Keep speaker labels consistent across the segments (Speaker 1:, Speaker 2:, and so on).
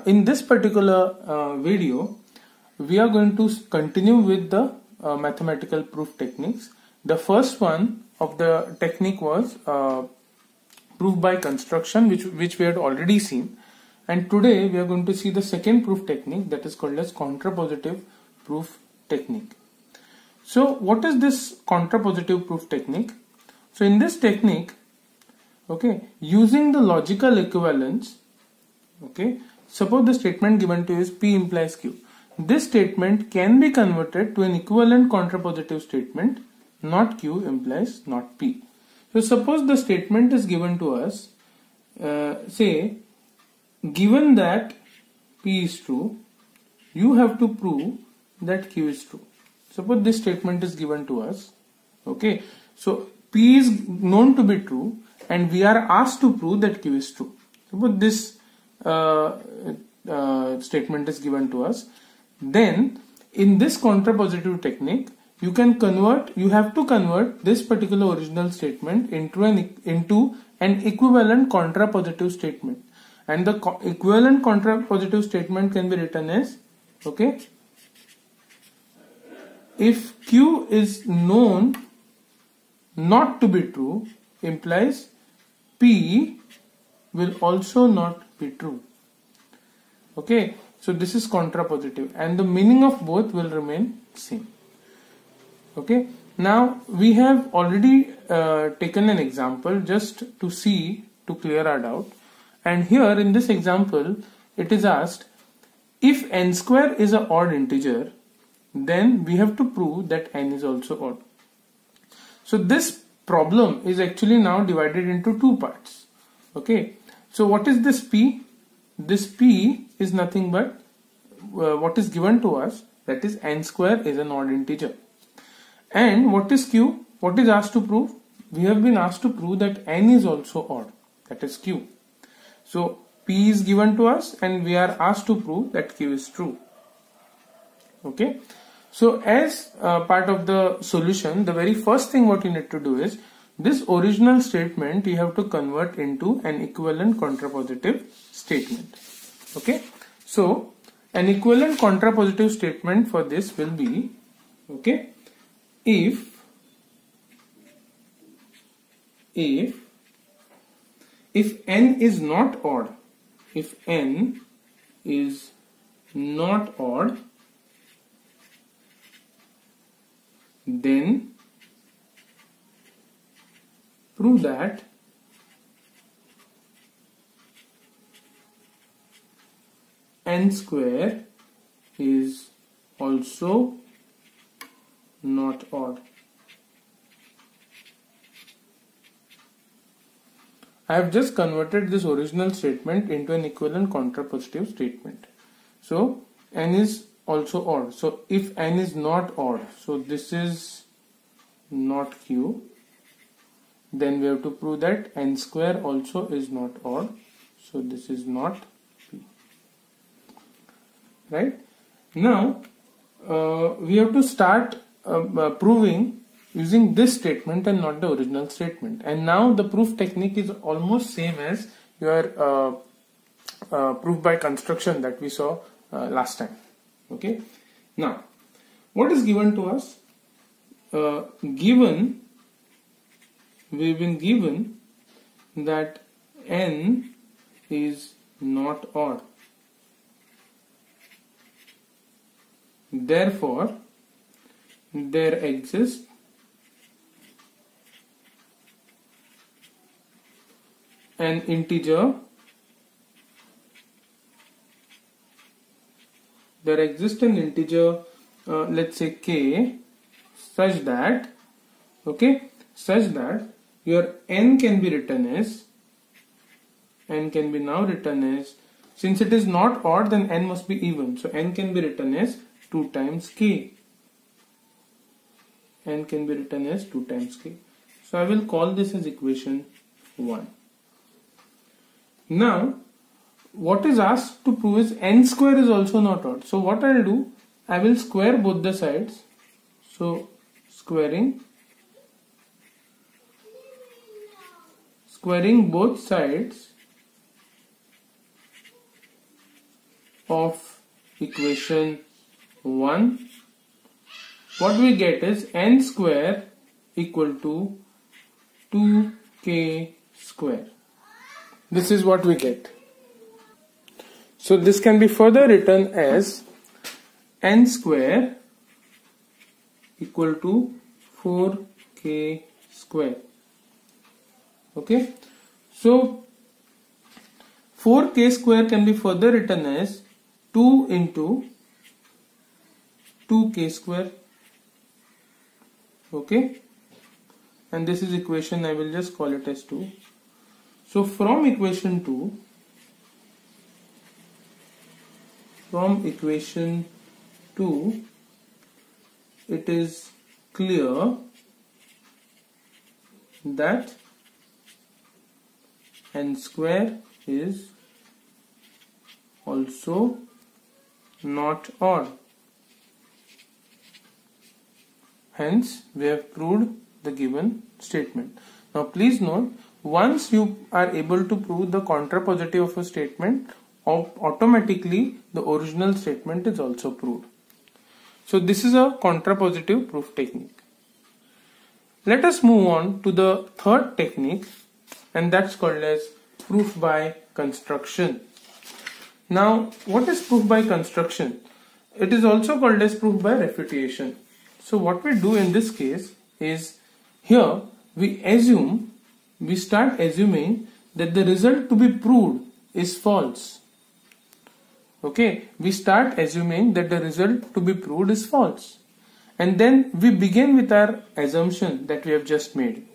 Speaker 1: In this particular video, we are going to continue with the mathematical proof techniques. The first one of the technique was proof by construction, which we had already seen, and today we are going to see the second proof technique, that is called as contrapositive proof technique. So what is this contrapositive proof technique? So in this technique, using the logical equivalence, suppose the statement given to you is P implies Q. This statement can be converted to an equivalent contrapositive statement, not Q implies not P. So suppose the statement is given to us, say, given that P is true, you have to prove that Q is true. Suppose this statement is given to us, so P is known to be true and we are asked to prove that Q is true. Suppose this statement is given to us, then in this contrapositive technique you have to convert this particular original statement into an equivalent contrapositive statement, and the equivalent contrapositive statement can be written as if Q is known not to be true implies P will also not be true. So this is contrapositive and the meaning of both will remain same. Now we have already taken an example just to clear our doubt, and here in this example it is asked, if n square is an odd integer, then we have to prove that n is also odd. So this problem is actually now divided into two parts. So what is this P? This P is nothing but what is given to us, that is n square is an odd integer. And what is Q? What is asked to prove? We have been asked to prove that n is also odd, that is Q. So P is given to us and we are asked to prove that Q is true. So as part of the solution, the very first thing what you need to do is, this original statement you have to convert into an equivalent contrapositive statement. So an equivalent contrapositive statement for this will be, if n is not odd, then prove that n square is also not odd. I have just converted this original statement into an equivalent contrapositive statement. So n is also odd. So if n is not odd, so this is not Q, then we have to prove that n square also is not odd. So this is not P. Right? Now we have to start proving using this statement and not the original statement. And now the proof technique is almost same as your proof by construction that we saw last time. Now what is given to us? We've been given that n is not odd. Therefore, there exists an integer, let's say k, such that your n can be now written as, since it is not odd, then n must be even, so n can be written as 2 times k. So I will call this as equation 1. Now what is asked to prove is n square is also not odd. So what I will do, I will square both the sides. So squaring both sides equation 1, what we get is n square equal to 2k square. This is what we get. So this can be further written as n square equal to 4k square. Okay, so 4k square can be further written as 2 into 2k square. Okay, and this is equation, I will just call it as 2. So from equation 2, it is clear that n square is also not odd. Hence, we have proved the given statement. Now, please note, once you are able to prove the contrapositive of a statement, automatically the original statement is also proved. So, this is a contrapositive proof technique. Let us move on to the third technique, and that's called as proof by construction. Now, what is proof by construction? It is also called as proof by refutation. So what we do in this case is, here we start assuming that the result to be proved is false. Okay, we start assuming that the result to be proved is false. And then we begin with our assumption that we have just made.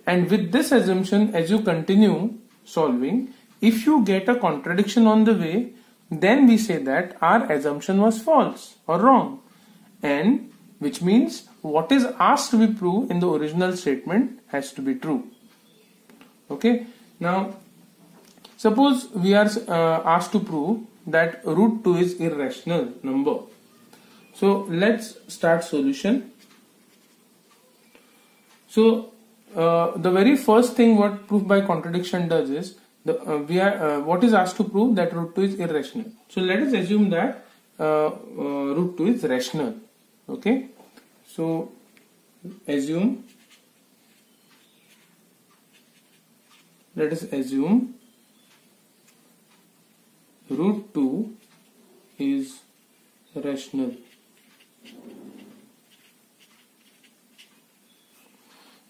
Speaker 1: And with this assumption, as you continue solving, if you get a contradiction on the way, then we say that our assumption was false or wrong. And which means what is asked to be proved in the original statement has to be true. Okay. Now, suppose we are asked to prove that root 2 is irrational number. So let's start solution. So the very first thing what proof by contradiction does is, what is asked to prove that root 2 is irrational. So let us assume that root 2 is rational. Okay, so let us assume root 2 is rational.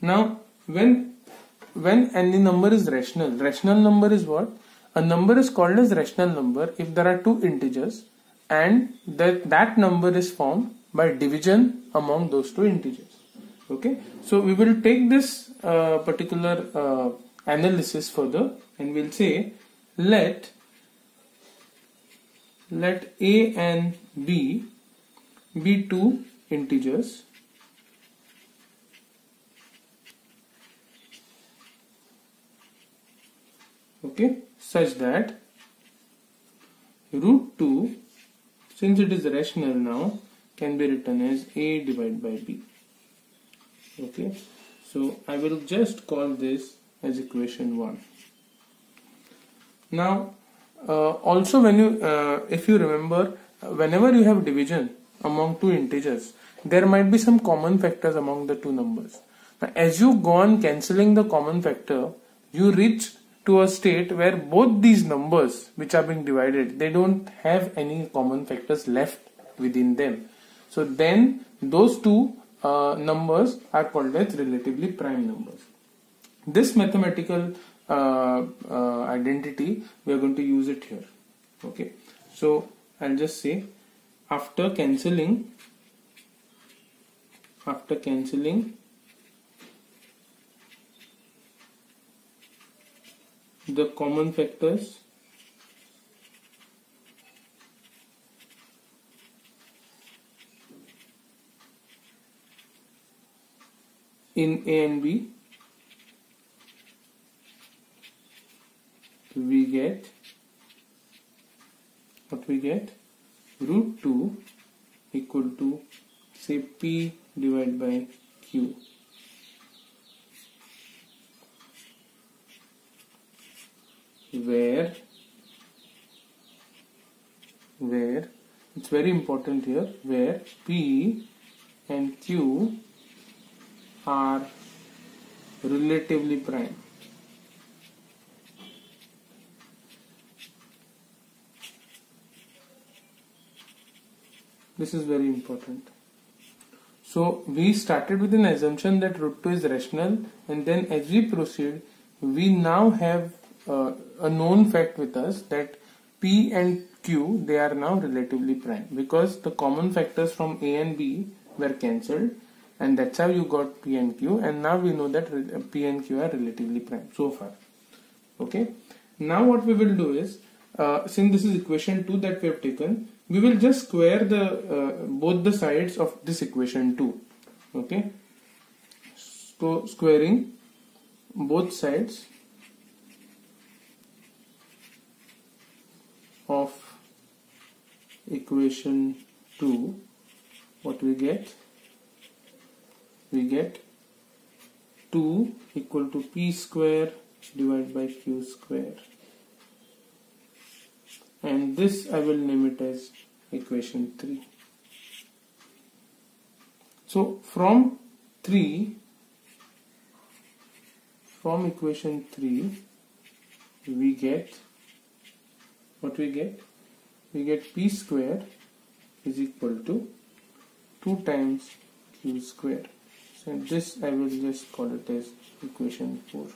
Speaker 1: Now, when any number is rational number is what? A number is called as rational number if there are two integers and that number is formed by division among those two integers. Okay, so we will take this particular analysis further, and we'll say let a and b be two integers okay, such that root 2, since it is rational now, can be written as a divided by b. Okay, so I will just call this as equation 1. Now, also when you, if you remember, whenever you have division among two integers, there might be some common factors among the two numbers. Now, as you go on cancelling the common factor, you reach to a state where both these numbers which are being divided, they don't have any common factors left within them. So then those two numbers are called as relatively prime numbers. This mathematical identity, we are going to use it here. Okay, so I'll just say after cancelling the common factors in A and B, we get what we get, root 2 equal to say P divided by Q. Where very important here, where P and Q are relatively prime. This is very important. So we started with an assumption that root 2 is rational, and then as we proceed, we now have a known fact with us that P and Q, they are now relatively prime, because the common factors from A and B were cancelled, and that's how you got P and Q, and now we know that P and Q are relatively prime so far. Okay, now what we will do is, since this is equation 2 that we have taken, we will just square the both the sides of this equation 2. Okay, so squaring both sides of equation 2, what we get? We get 2 equal to P square divided by Q square, and this I will name it as equation 3. So from equation 3 we get what we get? We get P square is equal to 2 times Q square. So this I will just call it as equation 4.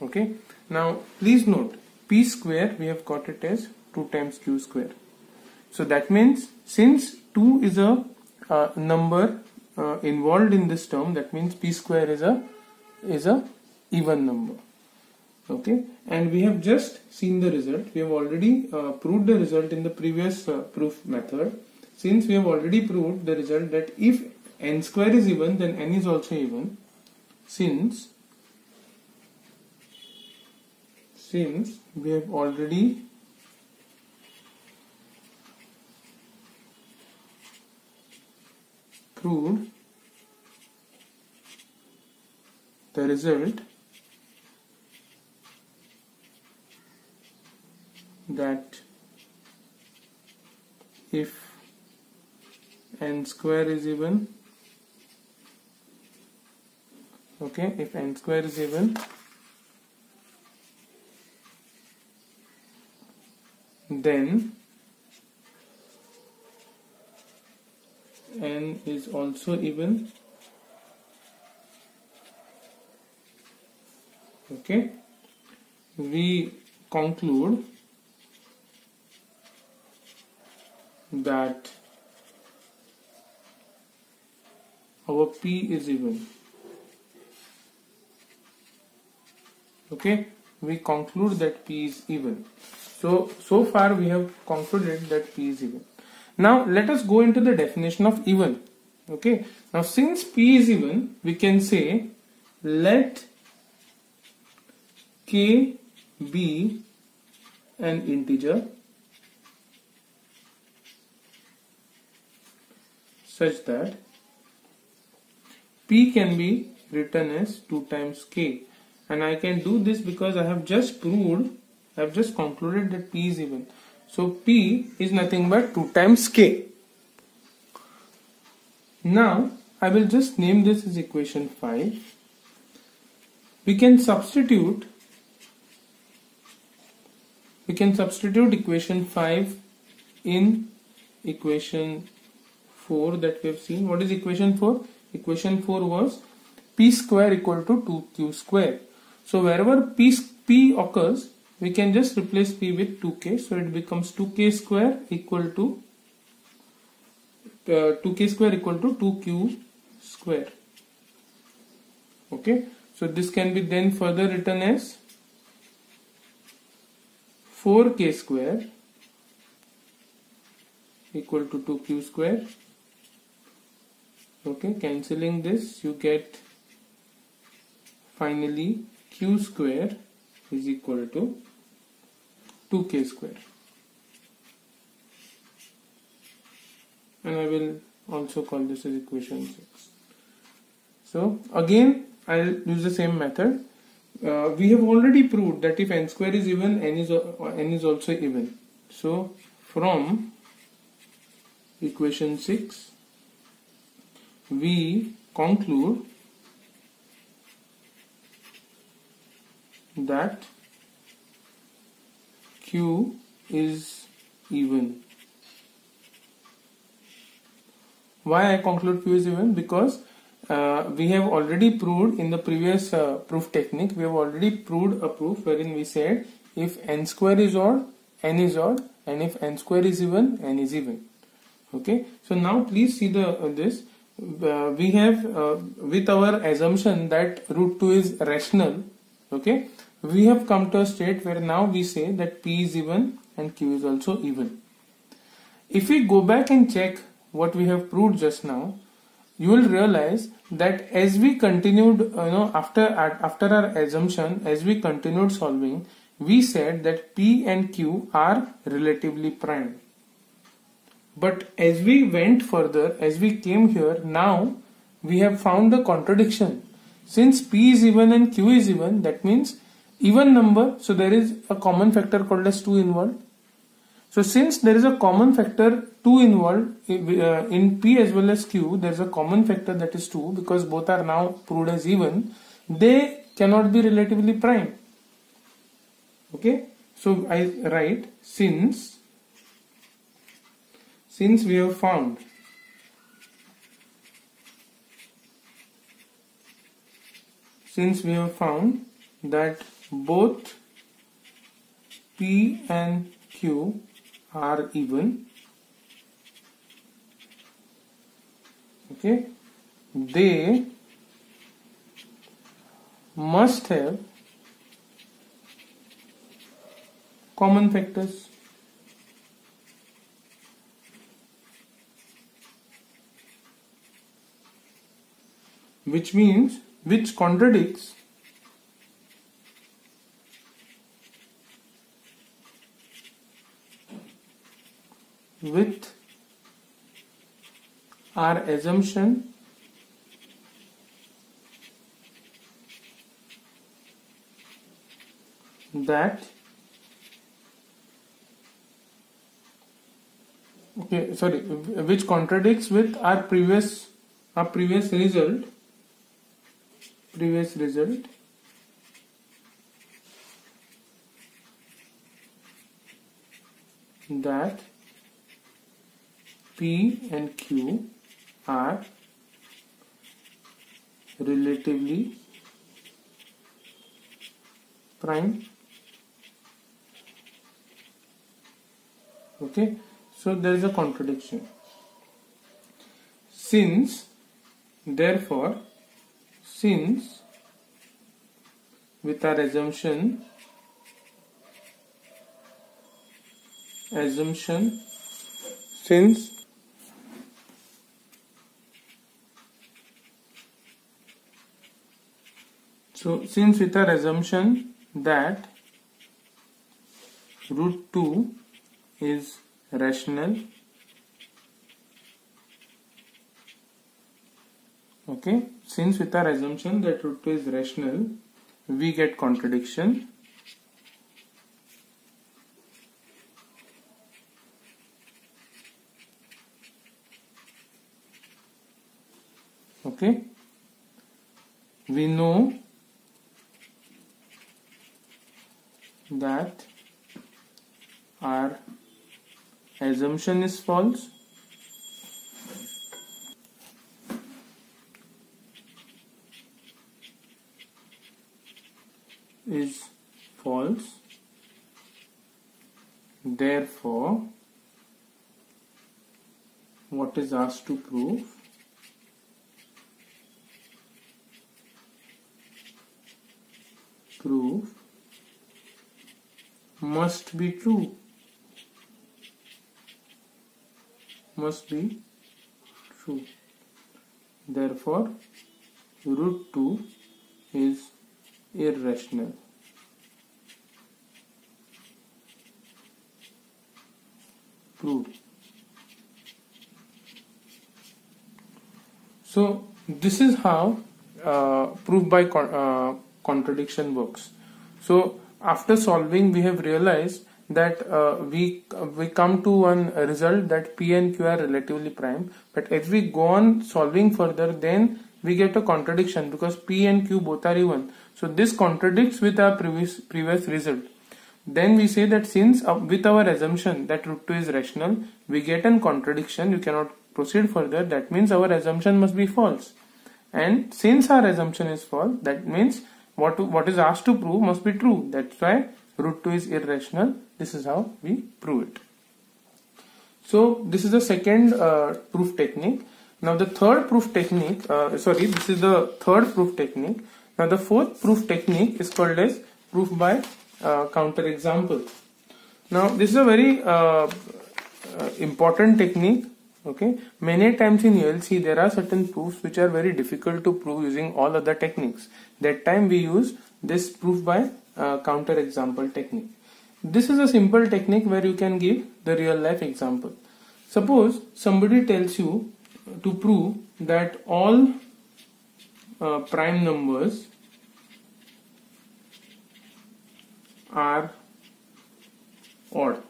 Speaker 1: Okay, now please note, P square we have got it as 2 times Q square. So that means, since 2 is a number involved in this term, that means P square is a even number. Okay, and we have just seen the result. We have already proved the result in the previous proof method. Since we have already proved the result that if n square is even, then n is also even. Since we have already proved the result that if n square is even, okay, if n square is even, then n is also even. Okay, we conclude that our P is even. Okay, we conclude that P is even. So far we have concluded that P is even. Now let us go into the definition of even. Okay, now since P is even, we can say let K be an integer such that P can be written as 2 times K, and I can do this because I have just concluded that P is even. So P is nothing but 2 times K. Now I will just name this as equation 5. We can substitute equation 5 in equation 4 that we have seen. What is equation 4? Equation 4 was P square equal to 2Q square. So wherever P occurs, we can just replace P with 2K. So it becomes 2K square equal to 2Q square. Okay. So this can be then further written as 4K square equal to 2Q square. Okay, cancelling this, you get finally Q square is equal to 2K square. And I will also call this as equation 6. So again I'll use the same method. We have already proved that if n square is even, n is also even. So from equation 6, we conclude that Q is even. Why I conclude Q is even? Because we have already proved in the previous proof technique, we have already proved a proof wherein we said if n square is odd, n is odd, and if n square is even, n is even. Okay, so now please see this. We have with our assumption that root 2 is rational. Okay, we have come to a state where now we say that P is even and Q is also even. If we go back and check what we have proved just now, you will realize that as we continued, after our assumption, as we continued solving, we said that P and Q are relatively prime. But as we went further, as we came here, now we have found a contradiction. Since P is even and Q is even, that means even number, so there is a common factor called as 2 involved. So since there is a common factor 2 involved in P as well as Q, there is a common factor that is 2, because both are now proved as even, they cannot be relatively prime. Okay, so I write since we have found that both P and Q are even, okay, they must have common factors. Which contradicts with our assumption that which contradicts with our previous result that P and Q are relatively prime. Okay, so there is a contradiction. Therefore, since with our assumption since with our assumption that root 2 is rational, okay, since with our assumption that root 2 is rational, we get contradiction. Okay, we know that our assumption is false, therefore what is asked to prove? Must be true. Therefore, root 2 is irrational. Proved. So this is how proof by contradiction works. So after solving, we have realized that we come to one result that P and Q are relatively prime, but if we go on solving further, then we get a contradiction because P and Q both are even. So this contradicts with our previous result. Then we say that since with our assumption that root 2 is rational, we get a contradiction, you cannot proceed further. That means our assumption must be false. And since our assumption is false, that means what is asked to prove must be true. That's why root 2 is irrational. This is how we prove it. So this is the second proof technique. Now the third proof technique, this is the third proof technique. Now the fourth proof technique is called as proof by counter example. Now this is a very important technique. Okay, many times in ULC there are certain proofs which are very difficult to prove using all other techniques. That time we use this proof by counter example technique. This is a simple technique where you can give the real life example. Suppose somebody tells you to prove that all prime numbers are odd.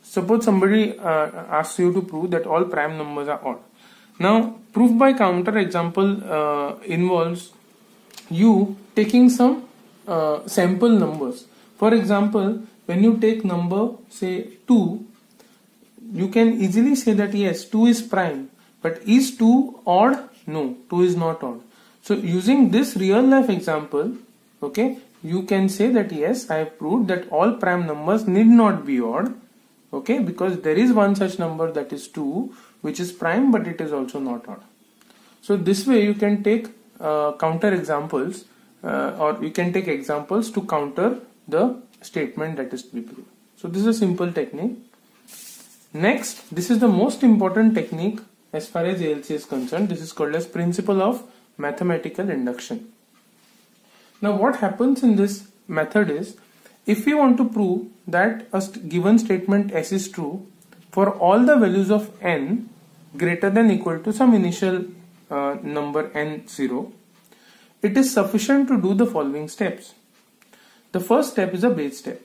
Speaker 1: Suppose somebody asks you to prove that all prime numbers are odd. Now, proof by counter example involves you taking some sample numbers. For example, when you take number say 2, you can easily say that yes, 2 is prime. But is 2 odd? No, 2 is not odd. So using this real life example, okay, you can say that yes, I have proved that all prime numbers need not be odd. Okay, because there is one such number, that is 2, which is prime, but it is also not odd. So this way you can take counter examples or you can take examples to counter the statement that is to be proved. So this is a simple technique. Next, this is the most important technique as far as ALC is concerned. This is called as principle of mathematical induction. Now what happens in this method is, if we want to prove that a given statement S is true for all the values of n greater than equal to some initial number n0, it is sufficient to do the following steps. The first step is a base step.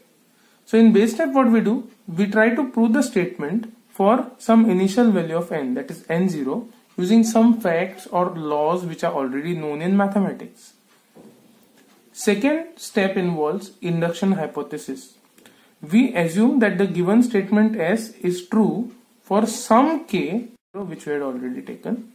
Speaker 1: So in base step what we do, we try to prove the statement for some initial value of n, that is n0, using some facts or laws which are already known in mathematics. Second step involves induction hypothesis. We assume that the given statement S is true for some k, which we had already taken.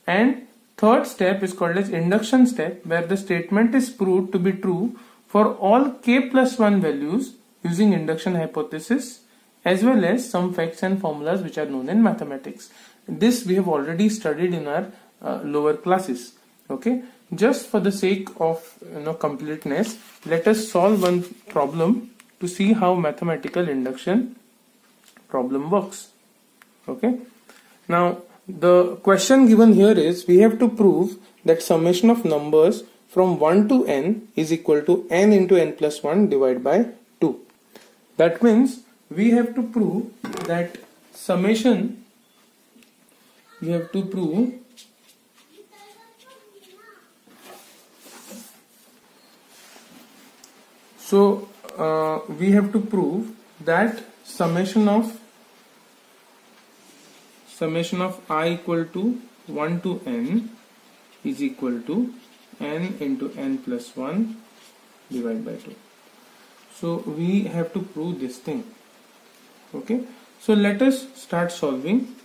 Speaker 1: And third step is called as induction step, where the statement is proved to be true for all k plus 1 values using induction hypothesis, as well as some facts and formulas which are known in mathematics. This we have already studied in our lower classes. Okay. Just for the sake of completeness, let us solve one problem to see how mathematical induction problem works. Okay. Now the question given here is, we have to prove that summation of numbers from 1 to n is equal to n into n plus 1 divided by 2. That means we have to prove that summation, we have to prove we have to prove that summation of I equal to 1 to n is equal to n into n plus 1 divided by 2. So we have to prove this thing. Okay, so let us start solving.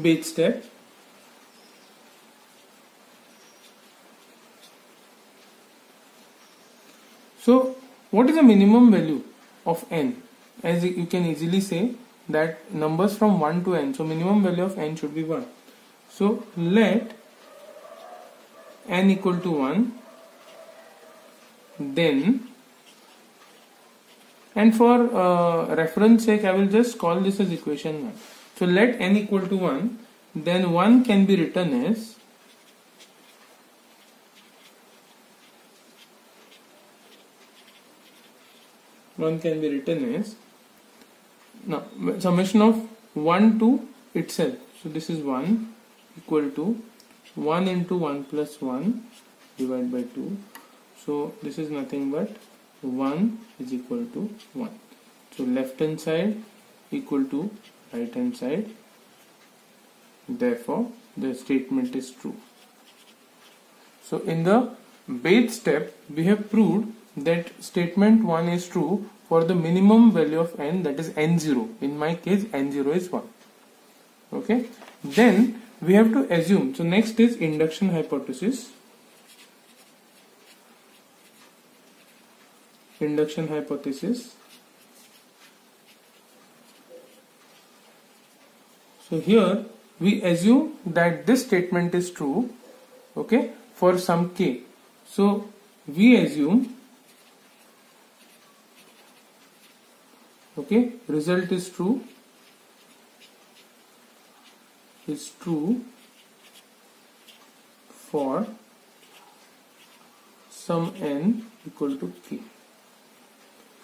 Speaker 1: Base step. So what is the minimum value of n? As you can easily say that numbers from 1 to n, so minimum value of n should be 1. So let n equal to 1, then, and for reference sake I will just call this as equation 1. So let n equal to 1, then 1 can be written as now summation of 1 to itself. So this is 1 equal to 1 into 1 plus 1 divided by 2. So this is nothing but 1 is equal to 1. So left hand side equal to right hand side. Therefore the statement is true. So in the base step we have proved that statement 1 is true for the minimum value of n, that is n0. In my case n0 is 1. Okay. Then we have to assume. So next is induction hypothesis. Induction hypothesis. So here we assume that this statement is true, okay, for some k. So we assume, okay, result is true for some n equal to k.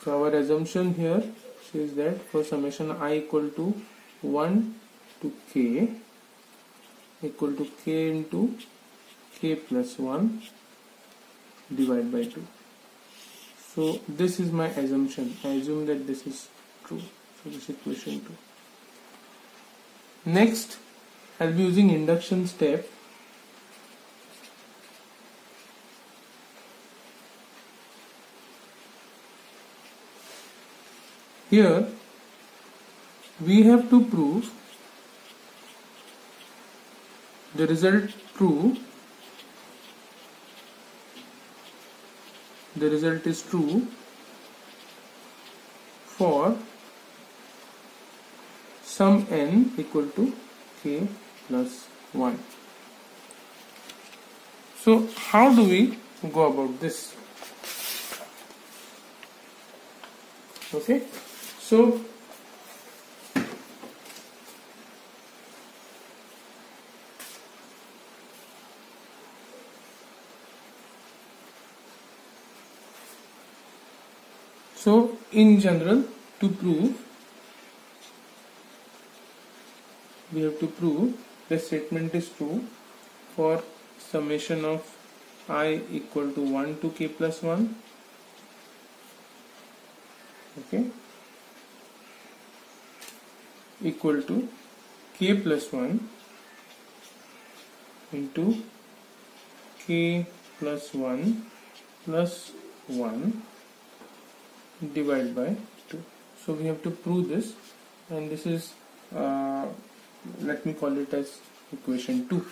Speaker 1: So our assumption here says that for summation I equal to 1 to k equal to k into k plus 1 divided by 2. So this is my assumption. I assume that this is true. So this is equation 2. Next, I'll be using induction step. Here we have to prove the result true. The result is true for some n equal to k plus 1. So how do we go about this? Okay, so in general, to prove, we have to prove the statement is true for summation of I equal to 1 to k plus 1, okay, equal to k plus 1 into k plus 1 plus 1 divided by 2. So we have to prove this, and this is let me call it as equation 2.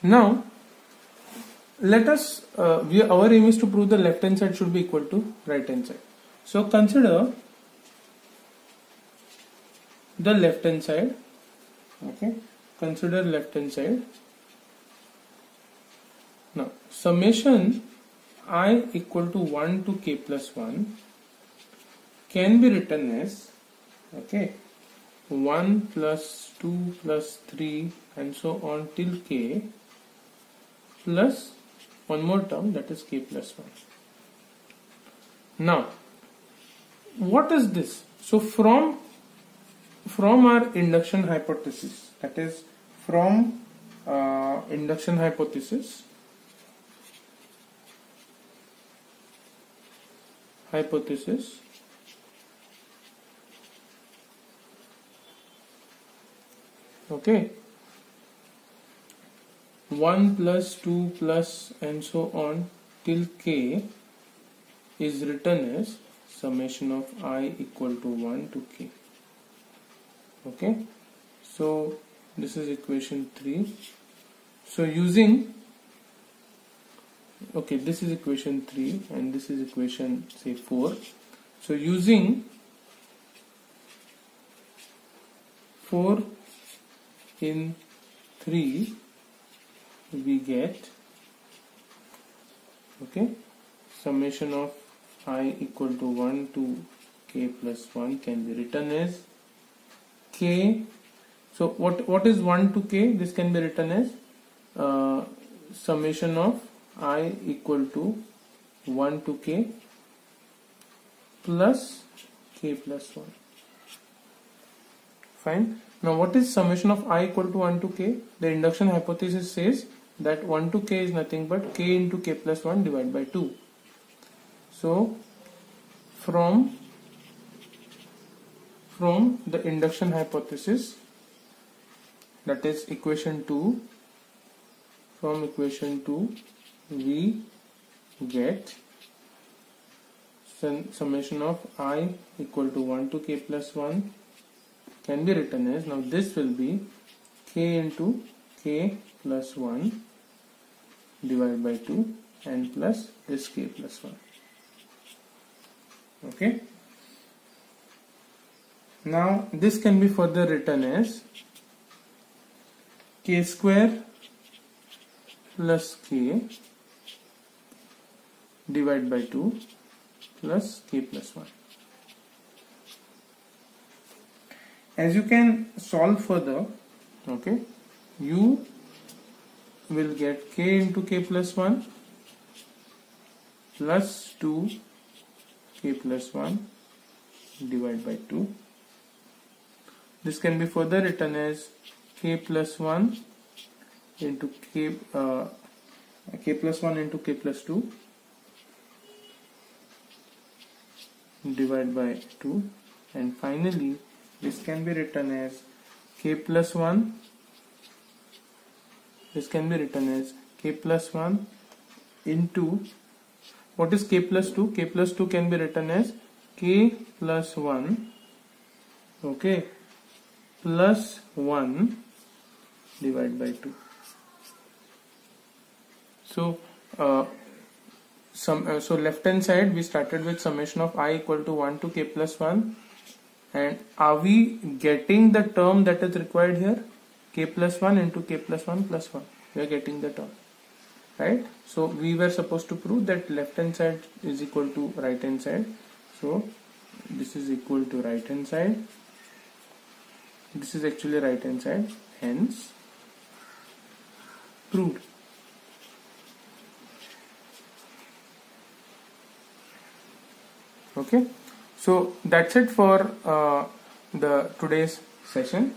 Speaker 1: Now let us our aim is to prove the left hand side should be equal to right hand side. So consider the left hand side, okay, consider left hand side. Now summation I equal to 1 to k plus 1 can be written as, okay, 1 plus 2 plus 3 and so on till k plus one more term, that is k plus 1. Now what is this? So from our induction hypothesis, that is from induction hypothesis, okay, 1 plus 2 plus and so on till k is written as summation of I equal to 1 to k. Okay, so this is equation 3. So using, okay, this is equation 3 and this is equation, say, 4. So using 4 in 3 we get, okay, summation of I equal to 1 to k plus 1 can be written as k. So what is 1 to k? This can be written as summation of I equal to 1 to k plus k plus 1. Fine. Now what is summation of I equal to 1 to k? The induction hypothesis says that 1 to k is nothing but k into k plus 1 divided by 2. So from the induction hypothesis, that is equation 2, from equation 2 we get summation of I equal to 1 to k plus 1 can be written as, now this will be k into k plus 1 divided by 2 and plus this k plus 1. Okay. Now this can be further written as k square plus k divided by 2 plus k plus 1. As you can solve further, okay, you will get k into k plus 1 plus 2 k plus 1 divided by 2. This can be further written as k plus 1 into k plus 1 into k plus 2 divided by 2, and finally this can be written as k plus 1, this can be written as k plus 1 into, what is k plus 2? K plus 2 can be written as k plus 1, okay, plus 1 divided by 2. So so left hand side we started with summation of I equal to 1 to k plus 1, and are we getting the term that is required here? K plus 1 into k plus 1 plus 1, we are getting the term, right? So we were supposed to prove that left hand side is equal to right hand side, so this is equal to right hand side, this is actually right hand side, hence proved. Okay, so that's it for the today's session.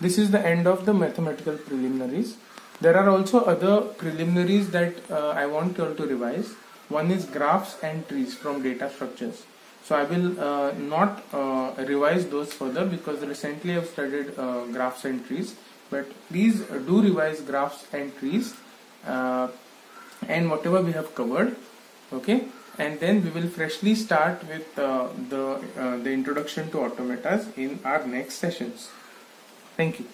Speaker 1: This is the end of the mathematical preliminaries. There are also other preliminaries that I want you all to revise. One is graphs and trees from data structures. So I will not revise those further because recently I've studied graphs and trees, but please do revise graphs and trees and whatever we have covered, okay, and then we will freshly start with the introduction to automatas in our next sessions. Thank you.